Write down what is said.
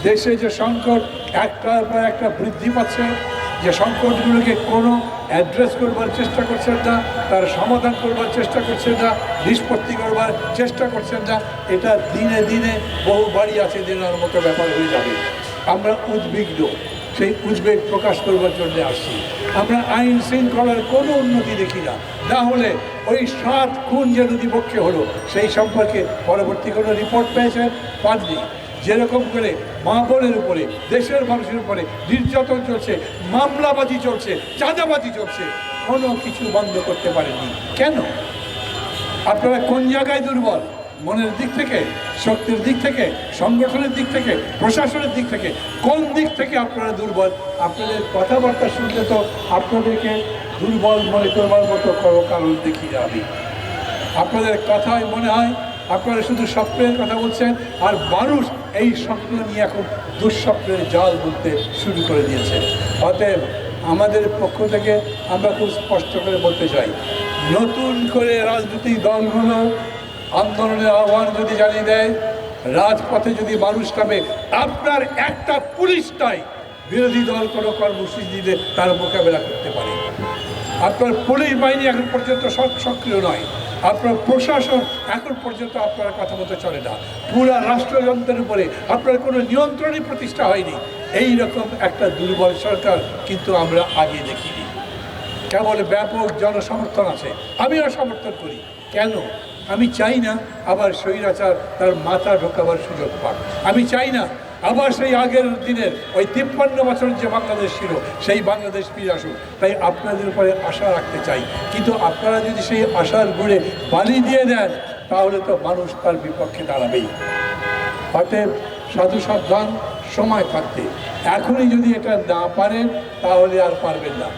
দেশে যে সংকট একটার পর একটা বৃদ্ধি পাচ্ছে, যে সংকটগুলোকে কোনো অ্যাড্রেস করবার চেষ্টা করছেন না, তার সমাধান করবার চেষ্টা করছেন না, নিষ্পত্তি করবার চেষ্টা করছেন না, এটা দিনে দিনে বহু বাড়ি আছে দেনার মতো ব্যাপার হয়ে যাবে। আমরা উদ্বিগ্ন, সেই উদ্বেগ প্রকাশ করবার জন্য আসছি। আমরা আইন শৃঙ্খলার কোনো উন্নতি দেখি না। না হলে ওই 7 খুন যে নদীপক্ষে হলো সেই সম্পর্কে পরবর্তী কোনো রিপোর্ট পেয়েছেন? পাননি। যেরকম করে মা বোনের উপরে, দেশের মানুষের উপরে নির্যাতন চলছে, মামলাবাজি চলছে, চাঁদাবাজি চলছে, কোনো কিছু বন্ধ করতে পারেননি। কেন? আপনারা কোন জায়গায় দুর্বল? মনের দিক থেকে, শক্তির দিক থেকে, সংগঠনের দিক থেকে, প্রশাসনের দিক থেকে, কোন দিক থেকে আপনারা দুর্বল? আপনাদের কথাবার্তা শুনলে তো আপনাদেরকে দুর্বল মনে করবার মতো কোনো কারণ দেখি আমি। আপনাদের কথায় মনে হয় আপনারা শুধু স্বপ্নের কথা বলছেন, আর মানুষ এই স্বপ্ন নিয়ে এখন দুঃস্বপ্নের জাল বুনতে শুরু করে দিয়েছে। অতএব আমাদের পক্ষ থেকে আমরা খুব স্পষ্ট করে বলতে চাই, নতুন করে রাজনৈতিক দলগুলো আন্দোলনের আহ্বান যদি জানিয়ে দেয়, রাজপথে যদি মানুষ নামে, আপনার একটা পুলিশ নাই বিরোধী দল কোনো কর্মসূচি দিলে তার মোকাবেলা করতে পারে। আপনার পুলিশ বাহিনী এখন পর্যন্ত সক্রিয় নয়, আপনার প্রশাসন এখন পর্যন্ত আপনার কথা মতো চলে না, পুরা রাষ্ট্রযন্ত্রের উপরে আপনার কোনো নিয়ন্ত্রণই প্রতিষ্ঠা হয়নি। এই রকম একটা দুর্বল সরকার কিন্তু আমরা আগে দেখিনি। কেবল ব্যাপক জনসমর্থন আছে, আমিও সমর্থন করি। কেন? আমি চাই না আবার স্বৈরাচার তার মাথা ঢোকাবার সুযোগ পাক। আমি চাই না আবার সেই আগের দিনের ওই 53 বছরের যে বাংলাদেশ ছিল সেই বাংলাদেশ ফিরে আসুক। তাই আপনাদের উপরে আশা রাখতে চাই, কিন্তু আপনারা যদি সেই আশার গুড়ে বালি দিয়ে দেন তাহলে তো মানুষ তার বিপক্ষে দাঁড়াবেই। অতএব সাধু সাবধান, সময় থাকতে এখনই যদি এটা না পারেন তাহলে আর পারবেন না।